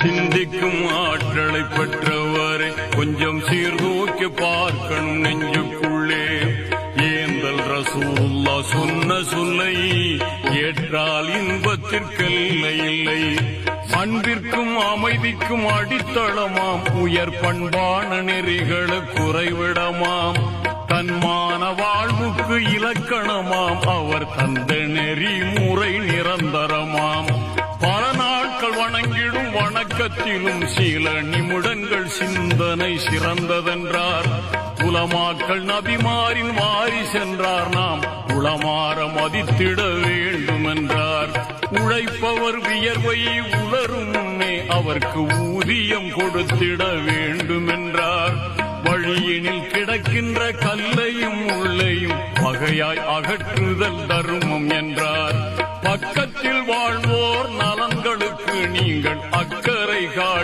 சிந்திக்கும் ஆற்றலை பெற்றவரை கொஞ்சம் சீர்தூக்கி பார்க்கணும் நெஞ்சுக்குள்ளே. ஏந்தல் ரசூலுல்லா சொன்ன சொல்லை ஏற்றால் இன்பத்திற்கெல்லை இல்லை. அன்பிற்கும் அமைதிக்கும் அடித்தளமாம், உயர் பண்பான நெறிகளை குறைவிடமாம். தன்மான வாழ்வுக்கு இலக்கணமாம், அவர் தந்த நெறி முறை நிரந்தரமாம். பல நாட்கள் வணங்கிடும் வணக்கத்திலும் சில நிமிடங்கள் சிந்தனை சிறந்ததென்றார். உலமாக்கள் நபிமாரின் வாரி சென்றார், நாம் உளமாற மதித்திட வேண்டும் என்றார். உழைப்பவர் வியர்வை உலரும் முன்னே அவருக்கு ஊதியம் கொடுத்திட வேண்டும் என்றார். வழியினில் கிடக்கின்ற கல்லையும் உள்ளையும் பகையாய் அகற்றுதல் தர்மம் என்றார். பக்கத்தில் வாழ்வோர் நலன்களுக்கு நீங்கள் அக்கறை காட்ட